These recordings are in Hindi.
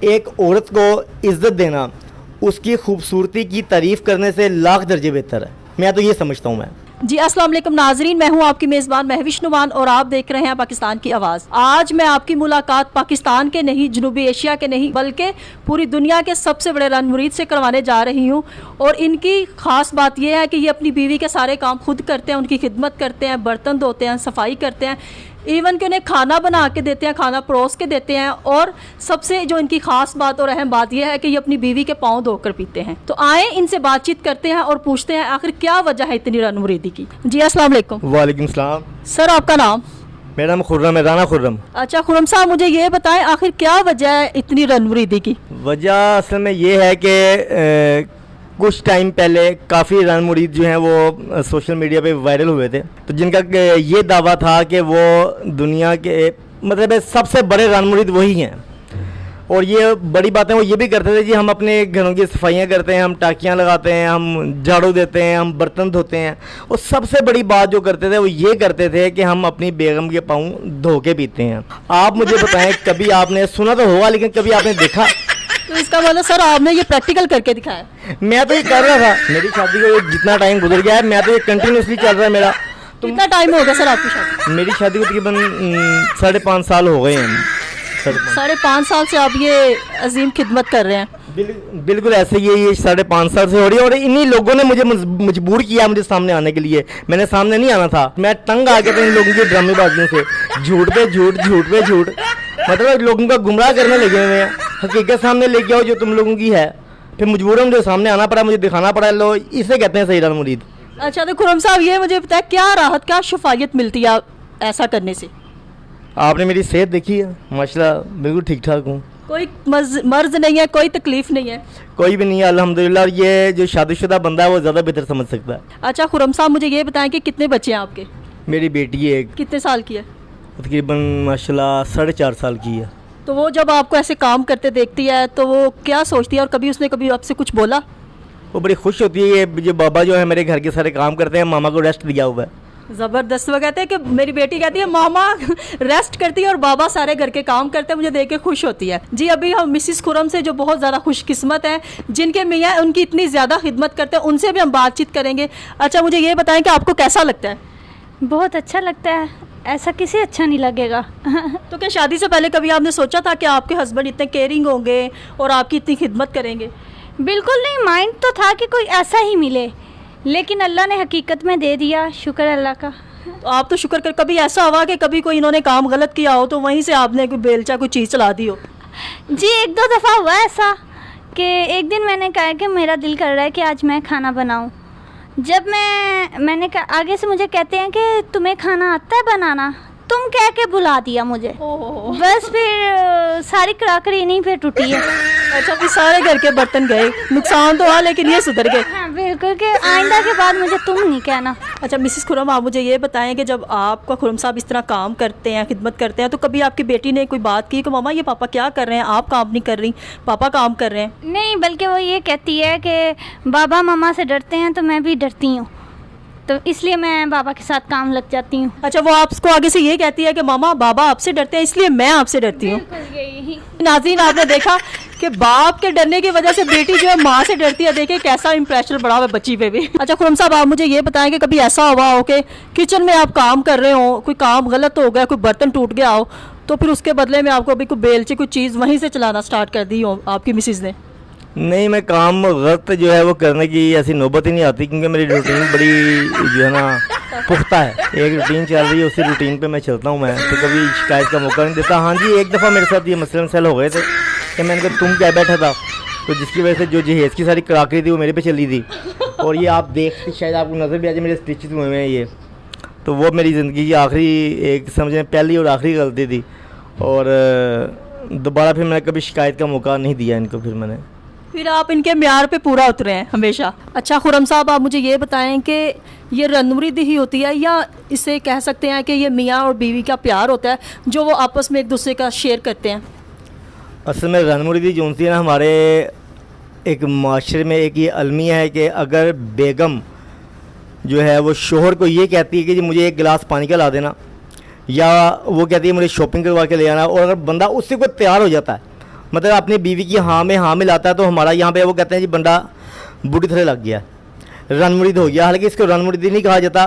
एक औरत को इज़्ज़त देना उसकी खूबसूरती की तारीफ़ करने से लाख दर्जे बेहतर है। मैं तो ये समझता हूँ। मैं जी अस्सलाम वालेकुम नाजरीन, मैं हूं आपकी मेज़बान महविश नुमान और आप देख रहे हैं पाकिस्तान की आवाज़। आज मैं आपकी मुलाकात पाकिस्तान के नहीं, जनूबी एशिया के नहीं, बल्कि पूरी दुनिया के सबसे बड़े रन मुरीद से करवाने जा रही हूं। और इनकी ख़ास बात यह है कि ये अपनी बीवी के सारे काम खुद करते हैं, उनकी खिदमत करते हैं, बर्तन धोते हैं, सफाई करते हैं, इवन कि उन्हें खाना बना के देते हैं, खाना परोस के देते हैं। और सबसे जो इनकी ख़ास बात और अहम बात यह है कि ये अपनी बीवी के पाँव धोकर पीते हैं। तो आए इनसे बातचीत करते हैं और पूछते हैं आखिर क्या वजह है इतनी रन मुरीदी की। जी अस्सलाम वालेकुम। वालेकुम सलाम। सर आपका नाम? मेरा नाम खुर्रम है, राना खुर्रम। अच्छा खुर्रम साहब, मुझे ये बताएं आखिर क्या वजह है इतनी रन मुरीदी की? वजह असल में ये है कि कुछ टाइम पहले काफ़ी रन मुरीद जो हैं वो सोशल मीडिया पे वायरल हुए थे, तो जिनका ये दावा था कि वो दुनिया के मतलब सबसे बड़े रन मुरीद वही हैं। और ये बड़ी बातें वो ये भी करते थे जी, हम अपने घरों की सफाइयाँ करते हैं, हम टाकियाँ लगाते हैं, हम झाड़ू देते हैं, हम बर्तन धोते हैं। और सबसे बड़ी बात जो करते थे वो ये करते थे कि हम अपनी बेगम के पाँव धो के पीते हैं। आप मुझे बताएं, कभी आपने सुना तो होगा लेकिन कभी आपने देखा? तो इसका मतलब सर आपने ये प्रैक्टिकल करके दिखाया? मैं तो ये कर रहा था, मेरी शादी को जितना टाइम गुजर गया है मैं तो ये कंटिन्यूसली चल रहा है मेरा। कितना टाइम हो गया सर आपकी शादी? मेरी शादी को तकरीबन 5.5 साल हो गए हैं। 5.5 साल से आप ये अजीम खिदमत कर रहे हैं? बिल्कुल ऐसे ही ये 5.5 साल से हो रही है। और इन्हीं लोगों ने मुझे मजबूर किया मुझे सामने आने के लिए। मैंने सामने नहीं आना था, मैं तंग आ गया था इन लोगों की ड्रामेबाजियों से। झूठ पे झूठ, झूठ पे झूठ, मतलब लोगों का गुमराह करने लगे हुए हैं। हकीकत सामने लेके आओ जो तुम लोगों की है, फिर मजबूरन मुझे सामने आना पड़ा, मुझे दिखाना पड़ा। लो इसे कहते हैं सही रन मुरीद। अच्छा तो खुर्रम साहब ये मुझे बताया क्या राहत, क्या शफायत मिलती है ऐसा करने से? आपने मेरी सेहत देखी है, माशाल्लाह बिल्कुल ठीक ठाक हूँ। कोई मर्ज नहीं है, कोई तकलीफ नहीं है? कोई भी नहीं है अल्हम्दुलिल्लाह। और ये जो शादीशुदा बंदा है वो ज़्यादा बेहतर समझ सकता है। अच्छा खुर्रम साहब मुझे ये बताएं कि कितने बच्चे हैं आपके? मेरी बेटी है एक। कितने साल की है? तकरीबन माशाल्लाह 4.5 साल की है। तो वो जब आपको ऐसे काम करते देखती है तो वो क्या सोचती है, और कभी उसने कभी आपसे कुछ बोला? वो बड़ी खुश होती है। ये जो बाबा जो है मेरे घर के सारे काम करते हैं, मामा को रेस्ट दिया हुआ है। ज़बरदस्त। वो कहते हैं कि मेरी बेटी कहती है मामा रेस्ट करती है और बाबा सारे घर के काम करते हैं, मुझे देख के खुश होती है। जी अभी हम मिसिस खुर्रम से जो बहुत ज़्यादा खुशकिस्मत हैं, जिनके मियाँ उनकी इतनी ज़्यादा खिदमत करते हैं, उनसे भी हम बातचीत करेंगे। अच्छा मुझे ये बताएं कि आपको कैसा लगता है? बहुत अच्छा लगता है, ऐसा किसी अच्छा नहीं लगेगा। तो क्या शादी से पहले कभी आपने सोचा था कि आपके हस्बैंड इतने केयरिंग होंगे और आपकी इतनी खिदमत करेंगे? बिल्कुल नहीं, माइंड तो था कि कोई ऐसा ही मिले, लेकिन अल्लाह ने हकीकत में दे दिया, शुक्र अल्लाह का। तो आप तो शुक्र कर। कभी ऐसा हुआ कि कभी कोई इन्होंने काम गलत किया हो तो वहीं से आपने कोई बेलचा कोई चीज़ चला दी हो? जी 1-2 दफ़ा हुआ ऐसा कि एक दिन मैंने कहा कि मेरा दिल कर रहा है कि आज मैं खाना बनाऊं। जब मैंने कहा, आगे से मुझे कहते हैं कि तुम्हें खाना आता है बनाना, तुम कह के बुला दिया मुझे। बस फिर सारी कराकरी नहीं फिर टूटी है। अच्छा फिर सारे घर के बर्तन गए, नुकसान तो हुआ लेकिन ये सुधर गए। हाँ बिल्कुल, कि आइंदा के बाद मुझे तुम नहीं कहना। अच्छा मिसिस खुर्रम, आप मुझे ये बताएं कि जब आपका खुर्रम साहब इस तरह काम करते हैं, खिदमत करते हैं, तो कभी आपकी बेटी ने कोई बात की कि मामा ये पापा क्या कर रहे हैं, आप काम नहीं कर रही, पापा काम कर रहे हैं? नहीं, बल्कि वो ये कहती है कि बाबा मामा से डरते हैं तो मैं भी डरती हूँ, तो इसलिए मैं बाबा के साथ काम लग जाती हूँ। अच्छा वो आपको आगे से ये कहती है कि मामा बाबा आपसे डरते हैं इसलिए मैं आपसे डरती हूँ? नाज़रीन आपने देखा कि बाप के डरने की वजह से बेटी जो है माँ से डरती है। देखिए कैसा इंप्रेशन पड़ा हुआ है बच्ची पे भी। अच्छा खुर्रम साहब आप मुझे ये बताएं कि कभी ऐसा हुआ हो कि किचन में आप काम कर रहे हो, कोई काम गलत हो गया, कोई बर्तन टूट गया हो, तो फिर उसके बदले में आपको अभी कोई बेलची कोई चीज़ वहीं से चलाना स्टार्ट कर दी हो आपकी मिसिज़ ने? नहीं, मैं काम गलत जो है वो करने की ऐसी नौबत ही नहीं आती, क्योंकि मेरी रूटीन बड़ी जो है ना पुख्ता है। एक रूटीन चल रही है, उसी रूटीन पे मैं चलता हूँ। मैं तो कभी शिकायत का मौका नहीं देता। हाँ जी, एक दफ़ा मेरे साथ ये मसले हो गए थे कि मैंने कहा तुम क्या बैठा था, तो जिसकी वजह से जो जहेज़ की सारी कराकरी थी वो मेरे पे चली थी। और ये आप देखते शायद आपको नज़र भी आ जाए, मेरे स्टिचेस हुए हैं ये, तो वो मेरी ज़िंदगी की आखिरी एक समझें पहली और आखिरी गलती थी। और दोबारा फिर मैंने कभी शिकायत का मौका नहीं दिया इनको। फिर आप इनके म्यार पे पूरा उतरे हैं हमेशा। अच्छा खुर्रम साहब आप मुझे ये बताएं कि ये रन मुरीदी ही होती है या इसे कह सकते हैं कि ये मियाँ और बीवी का प्यार होता है जो वो आपस में एक दूसरे का शेयर करते हैं? असल में रन मुरीदी जो होती है ना, हमारे एक माशरे में एक ये अलमिया है कि अगर बेगम जो है वो शोहर को ये कहती है कि जी मुझे एक गिलास पानी का ला देना, या वो कहती है मुझे शॉपिंग करवा के ले आना, और अगर बंदा उससे कोई तैयार हो जाता है मतलब अपनी बीवी की हाँ में हाँ मिलाता है, तो हमारा यहाँ पे वो कहते हैं जी बंदा बूढ़ी तरह लग गया, रनमुरीद हो गया। हालांकि इसको रनमुरीद नहीं कहा जाता,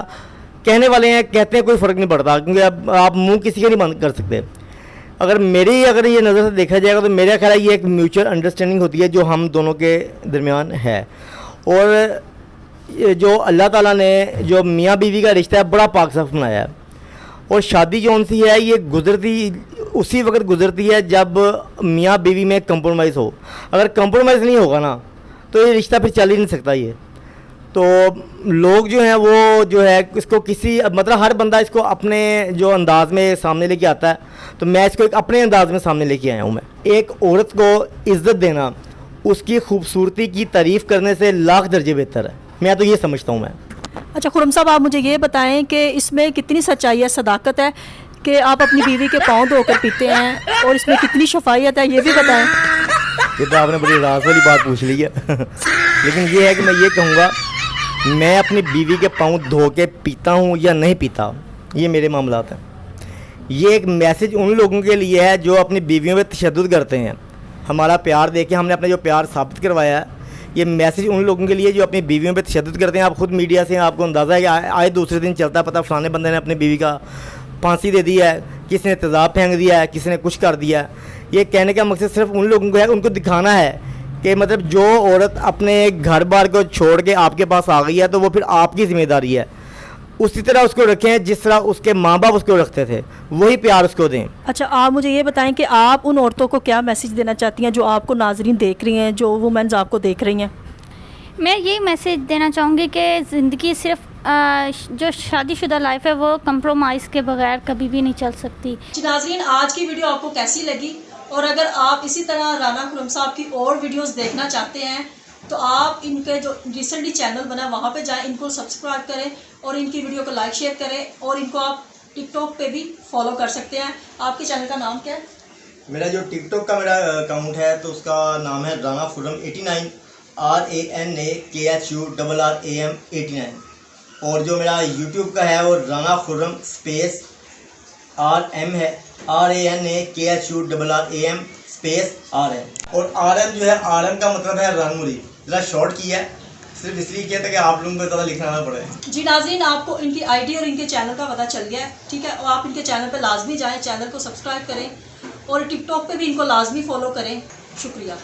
कहने वाले हैं, कहते हैं, कोई फ़र्क नहीं पड़ता, क्योंकि अब आप मुंह किसी का नहीं बंद कर सकते। अगर ये नज़र से देखा जाएगा तो मेरा ख्याल है ये एक म्यूचुअल अंडरस्टैंडिंग होती है जो हम दोनों के दरमियान है। और ये जो अल्लाह ताला ने जो मियाँ बीवी का रिश्ता है बड़ा पाक साफ बनाया है, और शादी जो सी है ये उसी वक्त गुजरती है जब मियाँ बीवी में कंप्रोमाइज़ हो। अगर कंप्रोमाइज़ नहीं होगा ना तो ये रिश्ता फिर चल ही नहीं सकता। ये तो लोग जो हैं वो जो है इसको किसी मतलब हर बंदा इसको अपने जो अंदाज में सामने लेके आता है, तो मैं इसको एक अपने अंदाज में सामने लेके आया हूँ। मैं एक औरत को इज़्ज़त देना उसकी खूबसूरती की तारीफ़ करने से लाख दर्जे बेहतर है, मैं तो ये समझता हूँ मैं। अच्छा खुर्रम साहब, आप मुझे ये बताएं कि इसमें कितनी सच्चाई है, सदाकत है कि आप अपनी बीवी के पाँव धोकर पीते हैं, और इसमें कितनी शफायत है ये भी बताएं। ये तो आपने बड़ी राज वाली बात पूछ ली है लेकिन ये है कि मैं ये कहूँगा, मैं अपनी बीवी के पाँव धो के पीता हूँ या नहीं पीता, ये मेरे मामलात हैं। ये एक मैसेज उन लोगों के लिए है जो अपनी बीवियों पे तशद्दुद करते हैं। हमारा प्यार देके हमने अपना जो प्यार साबित करवाया है, ये मैसेज उन लोगों के लिए जो अपनी बीवियों पे तशद्दुद करते हैं। आप खुद मीडिया से आपको अंदाज़ा है कि आए दूसरे दिन चलता है पता फलाने बंदे ने अपनी बीवी का फांसी दे दी है, किसी ने तेज़ाब फेंक दिया है, किसी ने कुछ कर दिया है। ये कहने का मकसद सिर्फ उन लोगों को है, उनको दिखाना है कि मतलब जो औरत अपने घर बार को छोड़ के आपके पास आ गई है तो वो फिर आपकी ज़िम्मेदारी है, उसी तरह उसको रखें जिस तरह उसके माँ बाप उसको रखते थे, वही प्यार उसको दें। अच्छा, आप मुझे ये बताएं कि आप उन औरतों को क्या मैसेज देना चाहती हैं जो आपको नाजरीन देख रही हैं, जो वुमेन्स आपको देख रही हैं? मैं यही मैसेज देना चाहूँगी कि ज़िंदगी सिर्फ जो शादीशुदा लाइफ है वो कंप्रोमाइज़ के बगैर कभी भी नहीं चल सकती। नाजरीन, आज की वीडियो आपको कैसी लगी, और अगर आप इसी तरह राना खुर्रम साहब की और वीडियोस देखना चाहते हैं तो आप इनके जो रिसेंटली चैनल बना वहाँ पे जाएं, इनको सब्सक्राइब करें और इनकी वीडियो को लाइक शेयर करें, और इनको आप टिकटॉक पे भी फॉलो कर सकते हैं। आपके चैनल का नाम क्या है? मेरा जो टिकटॉक का मेरा अकाउंट है तो उसका नाम है राना खुर्रम 89, RANAKHURRAM 89, और जो मेरा यूट्यूब का है वो राना खुर्रम स्पेस RM है, RANAKHURRAM स्पेस RM, और RM जो है RM का मतलब है रनमुरी, ज़रा शॉर्ट किया है, सिर्फ इसलिए किया था कि आप लोगों को ज़्यादा लिखना ना पड़े। जी नाज़रीन, आपको इनकी आईडी और इनके चैनल का पता चल गया है, ठीक है, और आप इनके चैनल पर लाजमी जाएँ, चैनल को सब्सक्राइब करें और टिकटॉक पे भी इनको लाजमी फॉलो करें। शुक्रिया।